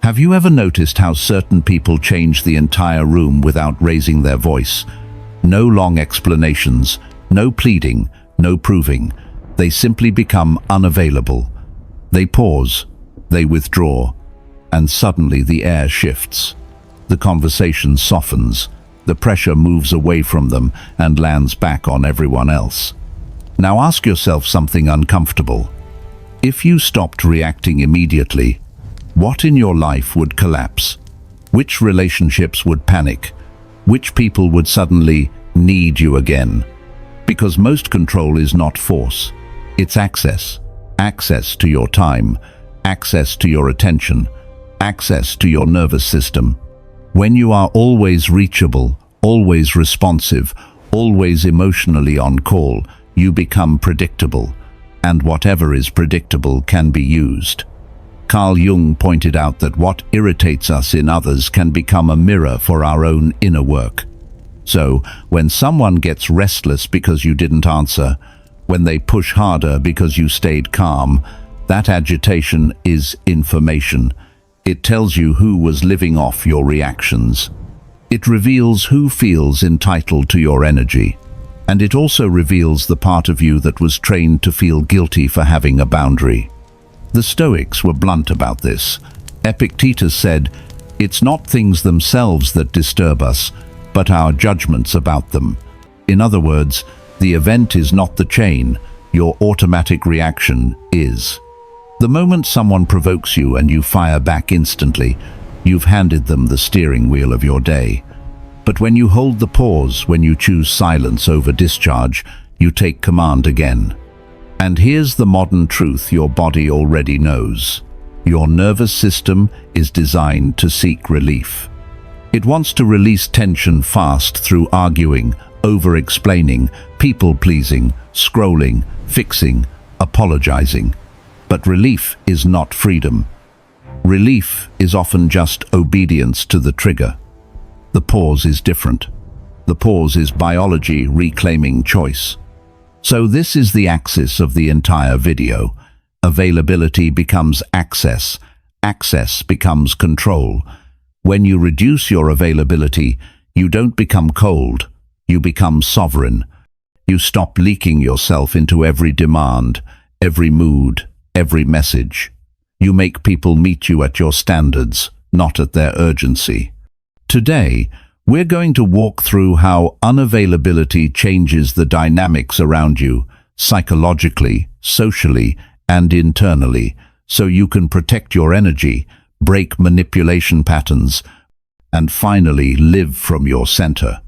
Have you ever noticed how certain people change the entire room without raising their voice? No long explanations, no pleading, no proving. They simply become unavailable. They pause, they withdraw, and suddenly the air shifts. The conversation softens, the pressure moves away from them and lands back on everyone else. Now ask yourself something uncomfortable. If you stopped reacting immediately, what in your life would collapse? Which relationships would panic? Which people would suddenly need you again? Because most control is not force, it's access. Access to your time, access to your attention, access to your nervous system. When you are always reachable, always responsive, always emotionally on call, you become predictable, and whatever is predictable can be used. Carl Jung pointed out that what irritates us in others can become a mirror for our own inner work. So, when someone gets restless because you didn't answer, when they push harder because you stayed calm, that agitation is information. It tells you who was living off your reactions. It reveals who feels entitled to your energy. And it also reveals the part of you that was trained to feel guilty for having a boundary. The Stoics were blunt about this. Epictetus said, "It's not things themselves that disturb us, but our judgments about them." In other words, the event is not the chain, your automatic reaction is. The moment someone provokes you and you fire back instantly, you've handed them the steering wheel of your day. But when you hold the pause, when you choose silence over discharge, you take command again. And here's the modern truth your body already knows. Your nervous system is designed to seek relief. It wants to release tension fast through arguing, over-explaining, people-pleasing, scrolling, fixing, apologizing. But relief is not freedom. Relief is often just obedience to the trigger. The pause is different. The pause is biology reclaiming choice. So this is the axis of the entire video. Availability becomes access. Access becomes control. When you reduce your availability, you don't become cold. You become sovereign. You stop leaking yourself into every demand, every mood, every message. You make people meet you at your standards, not at their urgency. Today, we're going to walk through how unavailability changes the dynamics around you, psychologically, socially, and internally, so you can protect your energy, break manipulation patterns, and finally live from your center.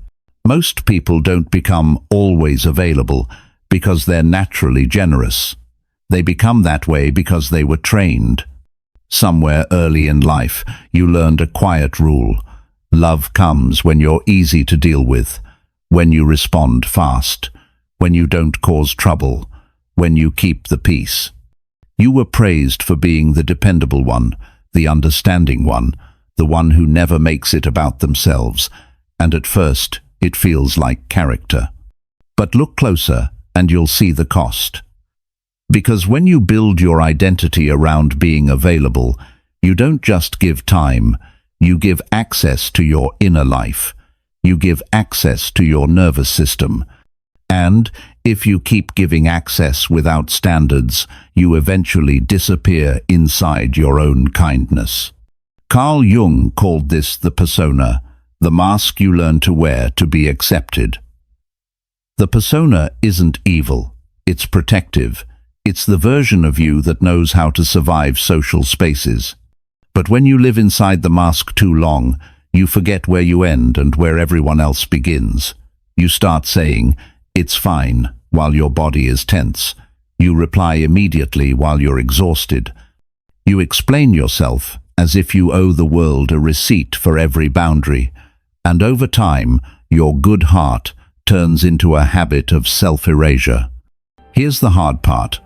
Most people don't become always available because they're naturally generous. They become that way because they were trained. Somewhere early in life, you learned a quiet rule. Love comes when you're easy to deal with, when you respond fast, when you don't cause trouble, when you keep the peace. You were praised for being the dependable one, the understanding one, the one who never makes it about themselves, and at first it feels like character. But look closer and you'll see the cost. Because when you build your identity around being available, you don't just give time, you give access to your inner life. You give access to your nervous system. And if you keep giving access without standards, you eventually disappear inside your own kindness. Carl Jung called this the persona, the mask you learn to wear to be accepted. The persona isn't evil, it's protective. It's the version of you that knows how to survive social spaces. But when you live inside the mask too long, you forget where you end and where everyone else begins. You start saying, "It's fine," while your body is tense. You reply immediately while you're exhausted. You explain yourself as if you owe the world a receipt for every boundary. And over time, your good heart turns into a habit of self-erasure. Here's the hard part.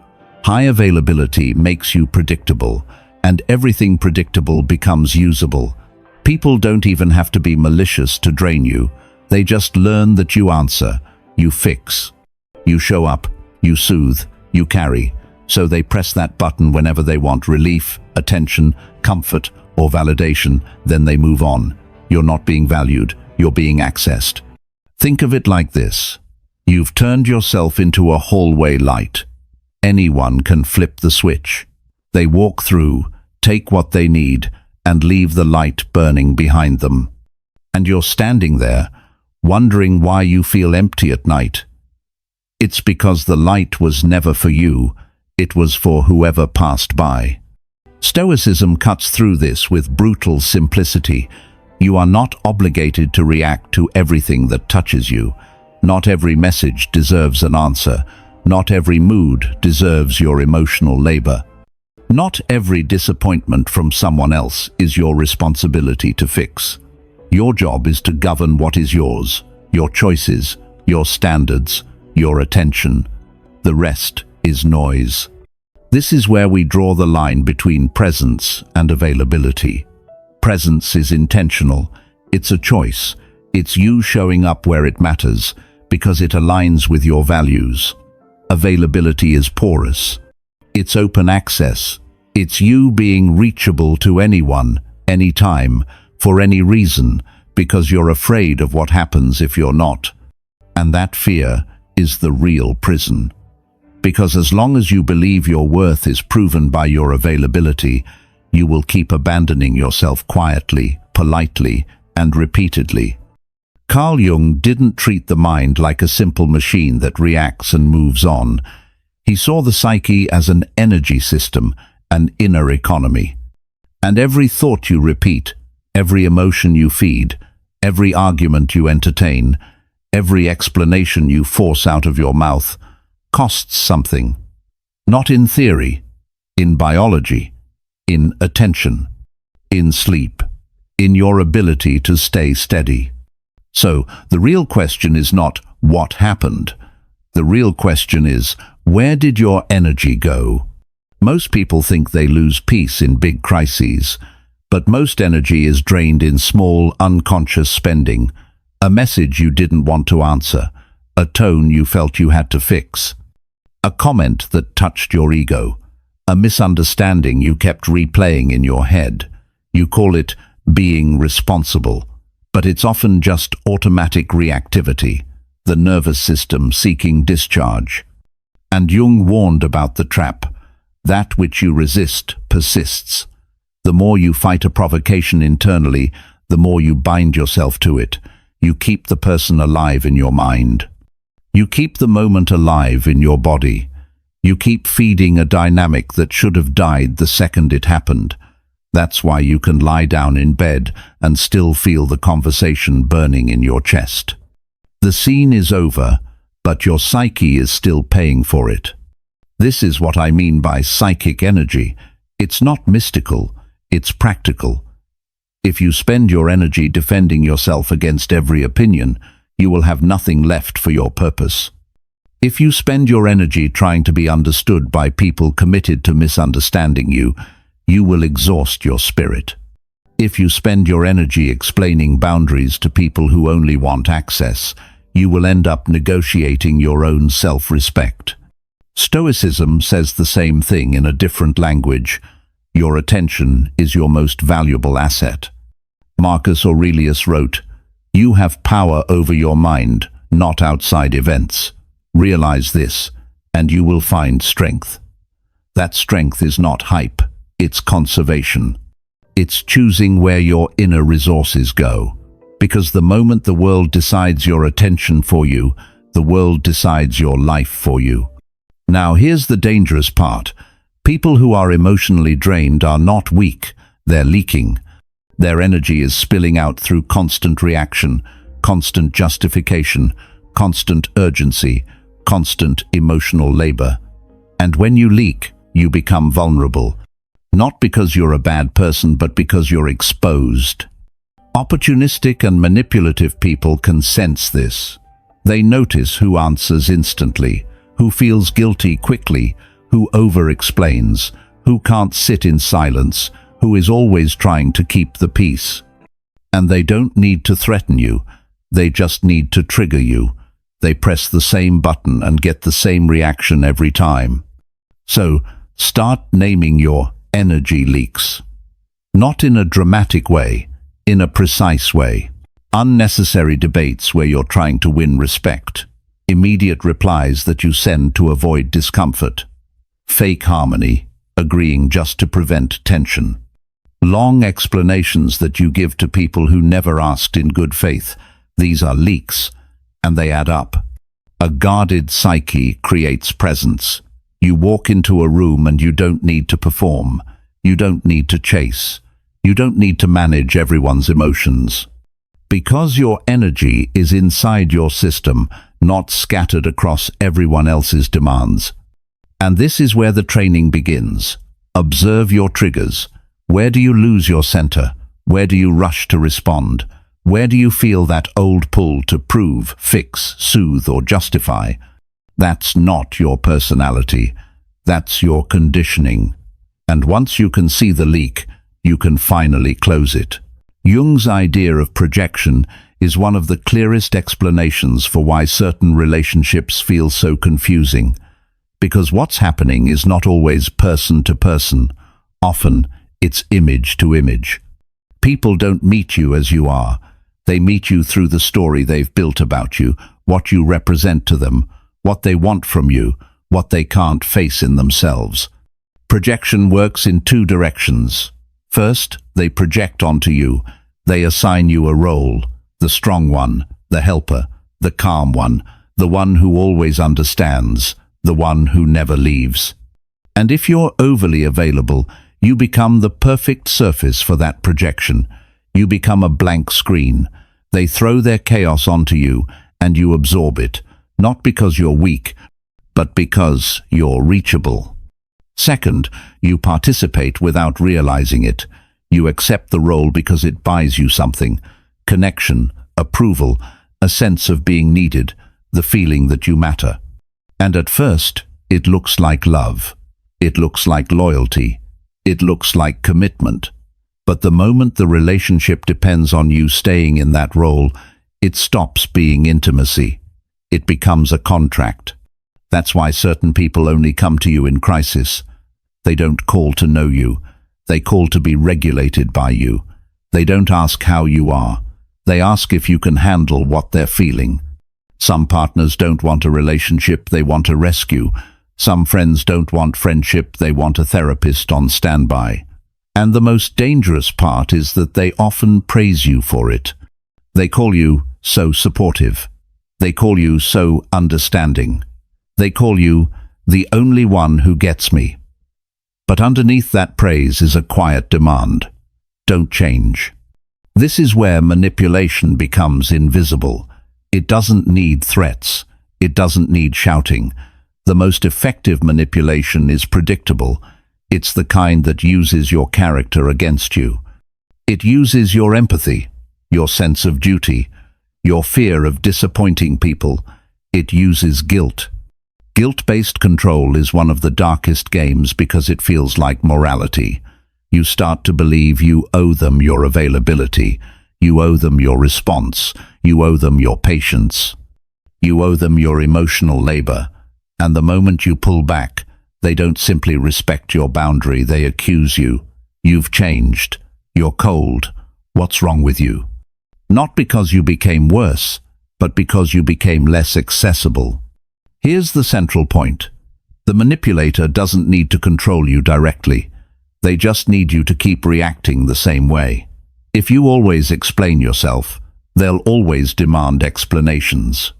High availability makes you predictable, and everything predictable becomes usable. People don't even have to be malicious to drain you. They just learn that you answer, you fix, you show up, you soothe, you carry. So they press that button whenever they want relief, attention, comfort, or validation, then they move on. You're not being valued, you're being accessed. Think of it like this. You've turned yourself into a hallway light. Anyone can flip the switch. They walk through, take what they need, and leave the light burning behind them. And you're standing there, wondering why you feel empty at night. It's because the light was never for you, it was for whoever passed by. Stoicism cuts through this with brutal simplicity. You are not obligated to react to everything that touches you. Not every message deserves an answer. Not every mood deserves your emotional labor. Not every disappointment from someone else is your responsibility to fix. Your job is to govern what is yours, your choices, your standards, your attention. The rest is noise. This is where we draw the line between presence and availability. Presence is intentional. It's a choice. It's you showing up where it matters because it aligns with your values. Availability is porous. It's open access. It's you being reachable to anyone, anytime, for any reason, because you're afraid of what happens if you're not. And that fear is the real prison. Because as long as you believe your worth is proven by your availability, you will keep abandoning yourself quietly, politely, and repeatedly. Carl Jung didn't treat the mind like a simple machine that reacts and moves on. He saw the psyche as an energy system, an inner economy. And every thought you repeat, every emotion you feed, every argument you entertain, every explanation you force out of your mouth, costs something. Not in theory, in biology, in attention, in sleep, in your ability to stay steady. So, the real question is not what happened. The real question is, where did your energy go? Most people think they lose peace in big crises, but most energy is drained in small, unconscious spending. A message you didn't want to answer, a tone you felt you had to fix, a comment that touched your ego, a misunderstanding you kept replaying in your head. You call it being responsible, but it's often just automatic reactivity, the nervous system seeking discharge. And Jung warned about the trap. That which you resist persists. The more you fight a provocation internally, the more you bind yourself to it. You keep the person alive in your mind. You keep the moment alive in your body. You keep feeding a dynamic that should have died the second it happened. That's why you can lie down in bed and still feel the conversation burning in your chest. The scene is over, but your psyche is still paying for it. This is what I mean by psychic energy. It's not mystical, it's practical. If you spend your energy defending yourself against every opinion, you will have nothing left for your purpose. If you spend your energy trying to be understood by people committed to misunderstanding you, you will exhaust your spirit. If you spend your energy explaining boundaries to people who only want access, you will end up negotiating your own self-respect. Stoicism says the same thing in a different language. Your attention is your most valuable asset. Marcus Aurelius wrote, "You have power over your mind, not outside events. Realize this, and you will find strength." That strength is not hype, it's conservation. It's choosing where your inner resources go. Because the moment the world decides your attention for you, the world decides your life for you. Now here's the dangerous part. People who are emotionally drained are not weak, they're leaking. Their energy is spilling out through constant reaction, constant justification, constant urgency, constant emotional labor. And when you leak, you become vulnerable. Not because you're a bad person, but because you're exposed. Opportunistic and manipulative people can sense this. They notice who answers instantly, who feels guilty quickly, who over-explains, who can't sit in silence, who is always trying to keep the peace. And they don't need to threaten you, they just need to trigger you. They press the same button and get the same reaction every time. So, start naming your energy leaks. Not in a dramatic way, in a precise way. Unnecessary debates where you're trying to win respect. Immediate replies that you send to avoid discomfort. Fake harmony, agreeing just to prevent tension. Long explanations that you give to people who never asked in good faith. These are leaks, and they add up. A guarded psyche creates presence. You walk into a room and you don't need to perform. You don't need to chase. You don't need to manage everyone's emotions. Because your energy is inside your system, not scattered across everyone else's demands. And this is where the training begins. Observe your triggers. Where do you lose your center? Where do you rush to respond? Where do you feel that old pull to prove, fix, soothe, or justify? That's not your personality. That's your conditioning. And once you can see the leak, you can finally close it. Jung's idea of projection is one of the clearest explanations for why certain relationships feel so confusing. Because what's happening is not always person to person. Often, it's image to image. People don't meet you as you are. They meet you through the story they've built about you, what you represent to them, what they want from you, what they can't face in themselves. Projection works in two directions. First, they project onto you. They assign you a role, the strong one, the helper, the calm one, the one who always understands, the one who never leaves. And if you're overly available, you become the perfect surface for that projection. You become a blank screen. They throw their chaos onto you, and you absorb it, not because you're weak, but because you're reachable. Second, you participate without realizing it. You accept the role because it buys you something: connection, approval, a sense of being needed, the feeling that you matter. And at first, it looks like love. It looks like loyalty. It looks like commitment. But the moment the relationship depends on you staying in that role, it stops being intimacy. It becomes a contract. That's why certain people only come to you in crisis. They don't call to know you. They call to be regulated by you. They don't ask how you are. They ask if you can handle what they're feeling. Some partners don't want a relationship, they want a rescue. Some friends don't want friendship, they want a therapist on standby. And the most dangerous part is that they often praise you for it. They call you so supportive. They call you so understanding. They call you the only one who gets me. But underneath that praise is a quiet demand. Don't change. This is where manipulation becomes invisible. It doesn't need threats. It doesn't need shouting. The most effective manipulation is predictable. It's the kind that uses your character against you. It uses your empathy, your sense of duty, your fear of disappointing people. It uses guilt. Guilt-based control is one of the darkest games because it feels like morality. You start to believe you owe them your availability. You owe them your response. You owe them your patience. You owe them your emotional labor. And the moment you pull back, they don't simply respect your boundary, they accuse you. You've changed. You're cold. What's wrong with you? Not because you became worse, but because you became less accessible. Here's the central point. The manipulator doesn't need to control you directly. They just need you to keep reacting the same way. If you always explain yourself, they'll always demand explanations.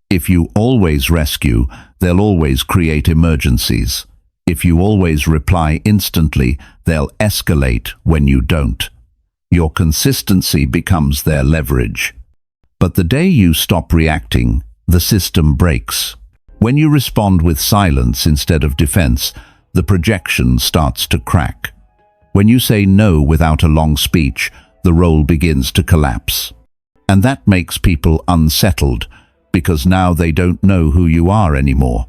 If you always rescue, they'll always create emergencies. If you always reply instantly, they'll escalate when you don't. Your consistency becomes their leverage. But the day you stop reacting, the system breaks. When you respond with silence instead of defense, the projection starts to crack. When you say no without a long speech, the role begins to collapse. And that makes people unsettled, because now they don't know who you are anymore.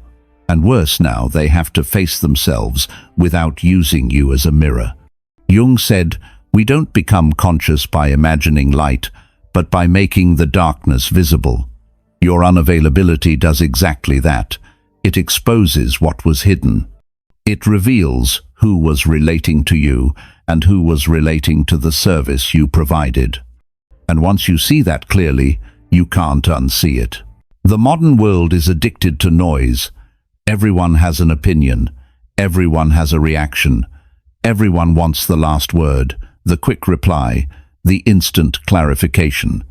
And worse now, they have to face themselves without using you as a mirror. Jung said, "We don't become conscious by imagining light, but by making the darkness visible." Your unavailability does exactly that. It exposes what was hidden. It reveals who was relating to you and who was relating to the service you provided. And once you see that clearly, you can't unsee it. The modern world is addicted to noise. Everyone has an opinion. Everyone has a reaction. Everyone wants the last word, the quick reply, the instant clarification.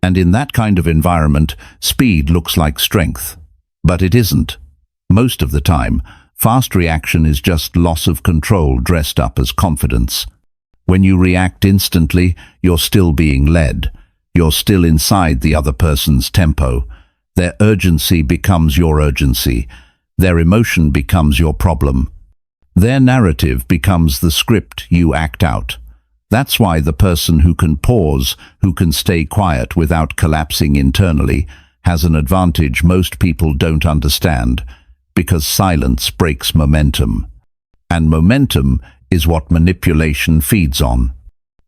And in that kind of environment, speed looks like strength. But it isn't. Most of the time, fast reaction is just loss of control dressed up as confidence. When you react instantly, you're still being led. You're still inside the other person's tempo. Their urgency becomes your urgency. Their emotion becomes your problem. Their narrative becomes the script you act out. That's why the person who can pause, who can stay quiet without collapsing internally, has an advantage most people don't understand, because silence breaks momentum. And momentum is what manipulation feeds on.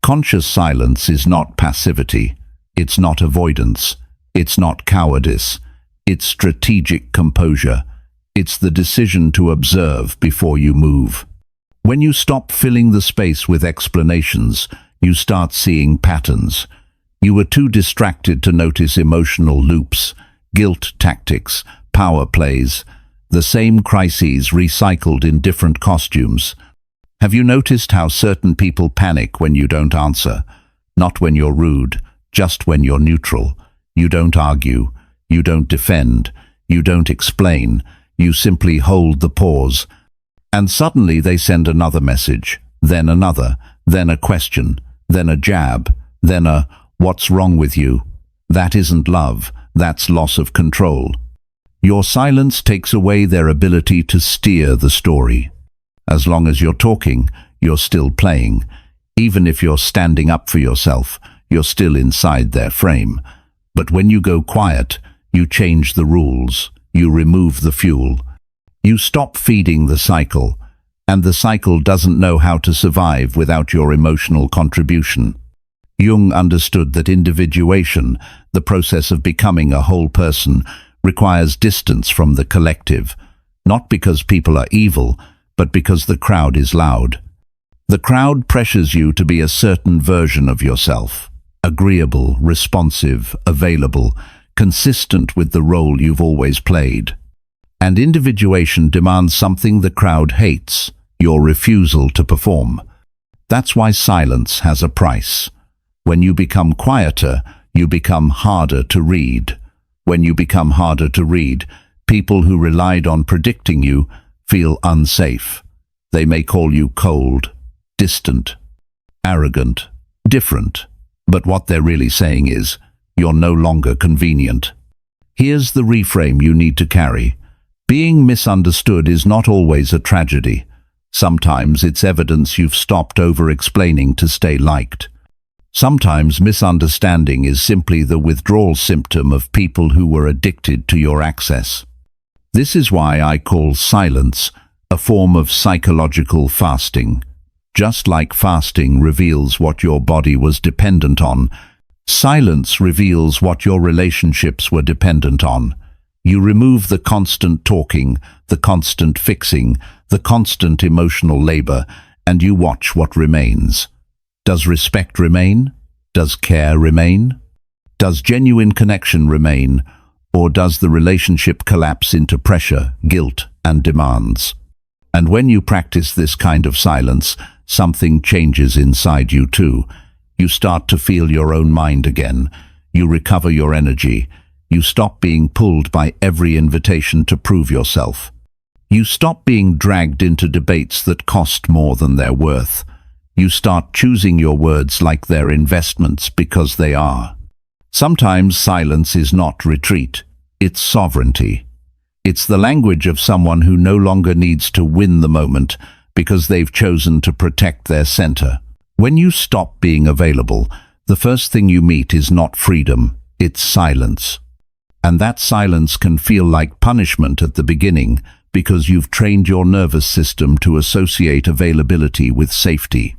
Conscious silence is not passivity. It's not avoidance. It's not cowardice. It's strategic composure. It's the decision to observe before you move. When you stop filling the space with explanations, you start seeing patterns. You were too distracted to notice emotional loops, guilt tactics, power plays, the same crises recycled in different costumes. Have you noticed how certain people panic when you don't answer? Not when you're rude, just when you're neutral. You don't argue, you don't defend, you don't explain, you simply hold the pause. And suddenly they send another message, then another, then a question, then a jab, then a "what's wrong with you?" That isn't love, that's loss of control. Your silence takes away their ability to steer the story. As long as you're talking, you're still playing. Even if you're standing up for yourself, you're still inside their frame. But when you go quiet, you change the rules, you remove the fuel. You stop feeding the cycle, and the cycle doesn't know how to survive without your emotional contribution. Jung understood that individuation, the process of becoming a whole person, requires distance from the collective, not because people are evil, but because the crowd is loud. The crowd pressures you to be a certain version of yourself, agreeable, responsive, available, consistent with the role you've always played. And individuation demands something the crowd hates, your refusal to perform. That's why silence has a price. When you become quieter, you become harder to read. When you become harder to read, people who relied on predicting you feel unsafe. They may call you cold, distant, arrogant, different. But what they're really saying is, you're no longer convenient. Here's the reframe you need to carry. Being misunderstood is not always a tragedy. Sometimes it's evidence you've stopped over-explaining to stay liked. Sometimes misunderstanding is simply the withdrawal symptom of people who were addicted to your access. This is why I call silence a form of psychological fasting. Just like fasting reveals what your body was dependent on, silence reveals what your relationships were dependent on. You remove the constant talking, the constant fixing, the constant emotional labor, and you watch what remains. Does respect remain? Does care remain? Does genuine connection remain? Or does the relationship collapse into pressure, guilt, and demands? And when you practice this kind of silence, something changes inside you too. You start to feel your own mind again. You recover your energy. You stop being pulled by every invitation to prove yourself. You stop being dragged into debates that cost more than they're worth. You start choosing your words like they're investments because they are. Sometimes silence is not retreat, it's sovereignty. It's the language of someone who no longer needs to win the moment because they've chosen to protect their center. When you stop being available, the first thing you meet is not freedom, it's silence. And that silence can feel like punishment at the beginning because you've trained your nervous system to associate availability with safety.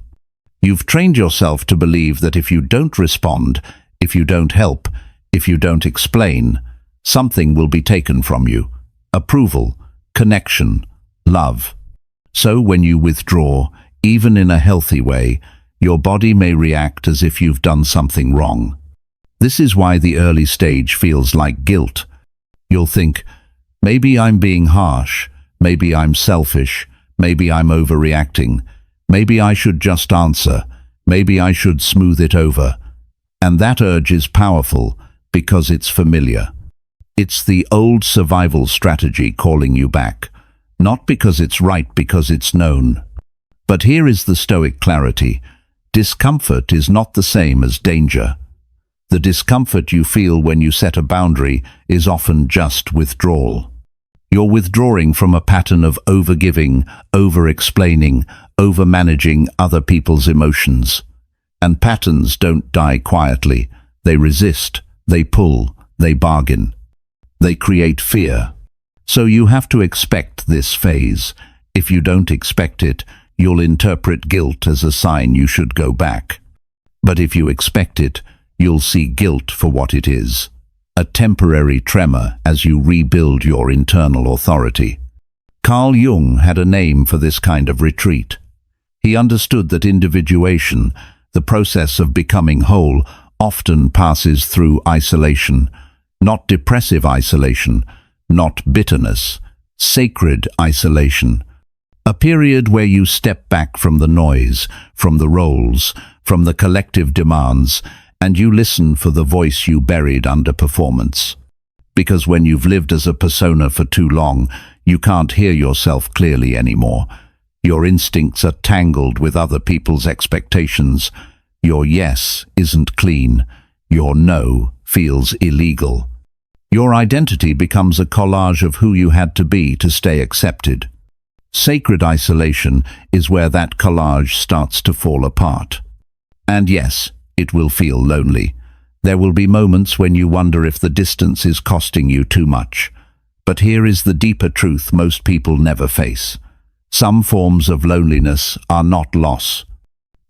You've trained yourself to believe that if you don't respond, if you don't help, if you don't explain, something will be taken from you. Approval, connection, love. So when you withdraw, even in a healthy way, your body may react as if you've done something wrong. This is why the early stage feels like guilt. You'll think, maybe I'm being harsh, maybe I'm selfish, maybe I'm overreacting, maybe I should just answer, maybe I should smooth it over. And that urge is powerful because it's familiar. It's the old survival strategy calling you back, not because it's right, because it's known. But here is the Stoic clarity. Discomfort is not the same as danger. The discomfort you feel when you set a boundary is often just withdrawal. You're withdrawing from a pattern of overgiving, over-explaining, over-managing other people's emotions. And patterns don't die quietly. They resist, they pull, they bargain. They create fear. So you have to expect this phase. If you don't expect it, you'll interpret guilt as a sign you should go back. But if you expect it, you'll see guilt for what it is, a temporary tremor as you rebuild your internal authority. Carl Jung had a name for this kind of retreat. He understood that individuation, the process of becoming whole, often passes through isolation, not depressive isolation, not bitterness, sacred isolation. A period where you step back from the noise, from the roles, from the collective demands, and you listen for the voice you buried under performance. Because when you've lived as a persona for too long, you can't hear yourself clearly anymore. Your instincts are tangled with other people's expectations. Your yes isn't clean. Your no feels illegal. Your identity becomes a collage of who you had to be to stay accepted. Sacred isolation is where that collage starts to fall apart. And yes, it will feel lonely. There will be moments when you wonder if the distance is costing you too much. But here is the deeper truth most people never face. Some forms of loneliness are not loss.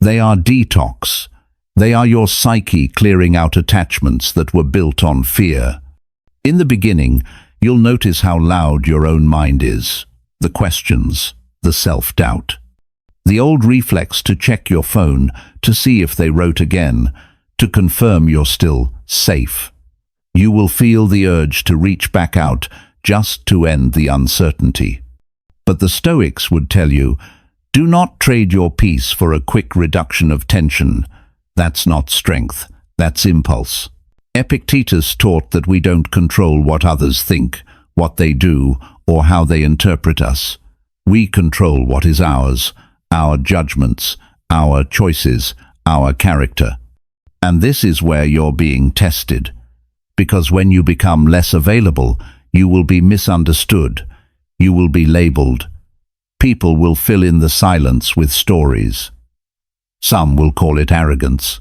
They are detox. They are your psyche clearing out attachments that were built on fear. In the beginning, you'll notice how loud your own mind is. The questions, the self-doubt. The old reflex to check your phone, to see if they wrote again, to confirm you're still safe. You will feel the urge to reach back out just to end the uncertainty. But the Stoics would tell you, do not trade your peace for a quick reduction of tension. That's not strength, that's impulse. Epictetus taught that we don't control what others think, what they do, or how they interpret us. We control what is ours, our judgments, our choices, our character. And this is where you're being tested. Because when you become less available, you will be misunderstood. You will be labeled. People will fill in the silence with stories. Some will call it arrogance.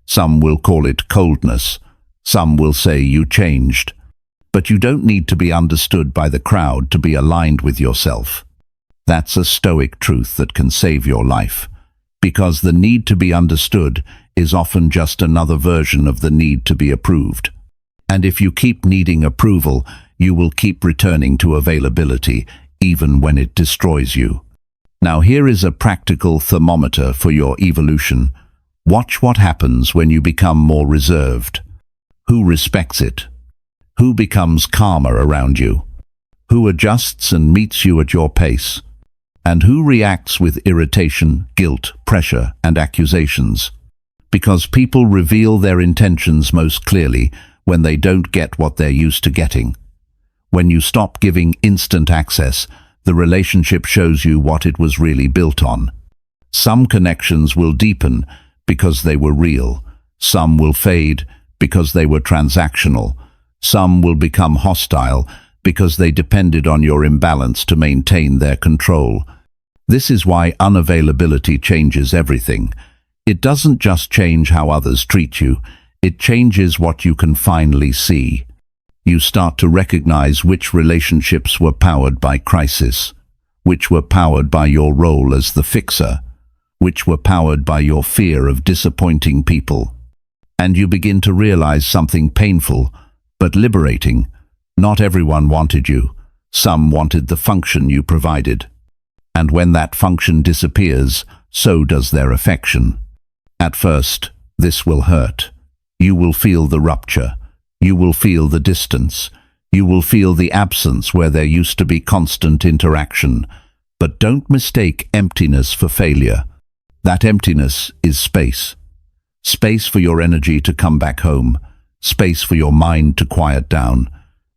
Some will call it coldness. Some will say you changed. But you don't need to be understood by the crowd to be aligned with yourself. That's a Stoic truth that can save your life. Because the need to be understood is often just another version of the need to be approved. And if you keep needing approval, you will keep returning to availability, even when it destroys you. Now here is a practical thermometer for your evolution. Watch what happens when you become more reserved. Who respects it? Who becomes calmer around you? Who adjusts and meets you at your pace? And who reacts with irritation, guilt, pressure, and accusations? Because people reveal their intentions most clearly when they don't get what they're used to getting. When you stop giving instant access, the relationship shows you what it was really built on. Some connections will deepen because they were real. Some will fade because they were transactional. Some will become hostile because they depended on your imbalance to maintain their control. This is why unavailability changes everything. It doesn't just change how others treat you, it changes what you can finally see. You start to recognize which relationships were powered by crisis, which were powered by your role as the fixer, which were powered by your fear of disappointing people. And you begin to realize something painful, but liberating. Not everyone wanted you. Some wanted the function you provided. And when that function disappears, so does their affection. At first, this will hurt. You will feel the rupture. You will feel the distance. You will feel the absence where there used to be constant interaction. But don't mistake emptiness for failure. That emptiness is space. Space for your energy to come back home. Space for your mind to quiet down.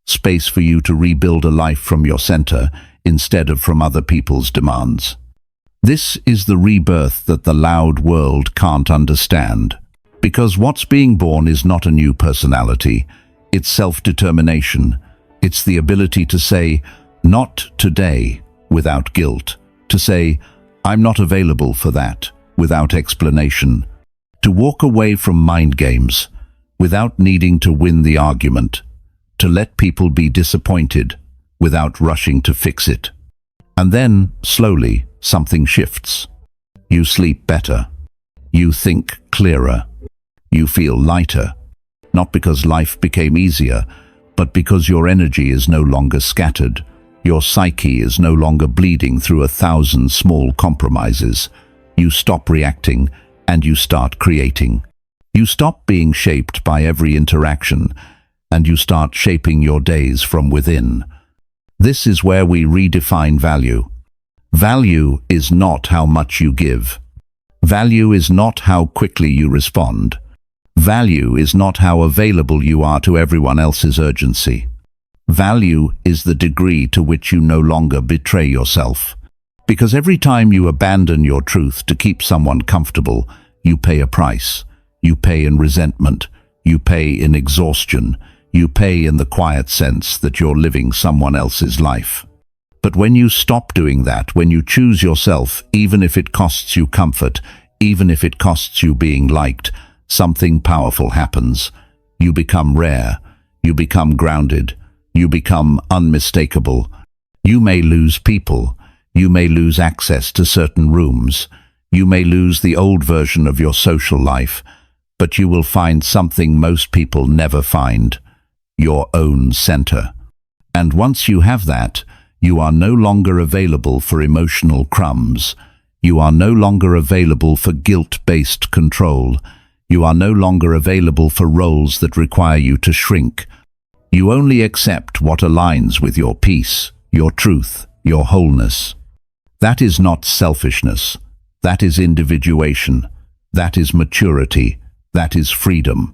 Space for you to rebuild a life from your center instead of from other people's demands. This is the rebirth that the loud world can't understand. Because what's being born is not a new personality. It's self-determination. It's the ability to say, "Not today," without guilt. To say, "I'm not available for that," without explanation. To walk away from mind games, without needing to win the argument. To let people be disappointed, without rushing to fix it. And then, slowly, something shifts. You sleep better. You think clearer. You feel lighter. Not because life became easier, but because your energy is no longer scattered. Your psyche is no longer bleeding through 1,000 small compromises. You stop reacting and you start creating. You stop being shaped by every interaction and you start shaping your days from within. This is where we redefine value. Value is not how much you give. Value is not how quickly you respond. Value is not how available you are to everyone else's urgency. Value is the degree to which you no longer betray yourself. Because every time you abandon your truth to keep someone comfortable, you pay a price. You pay in resentment. You pay in exhaustion. You pay in the quiet sense that you're living someone else's life. But when you stop doing that, when you choose yourself, even if it costs you comfort, even if it costs you being liked, something powerful happens. You become rare. You become grounded. You become unmistakable. You may lose people. You may lose access to certain rooms. You may lose the old version of your social life, but you will find something most people never find: your own center. And once you have that, you are no longer available for emotional crumbs. You are no longer available for guilt-based control. You are no longer available for roles that require you to shrink. You only accept what aligns with your peace, your truth, your wholeness. That is not selfishness. That is individuation. That is maturity. That is freedom.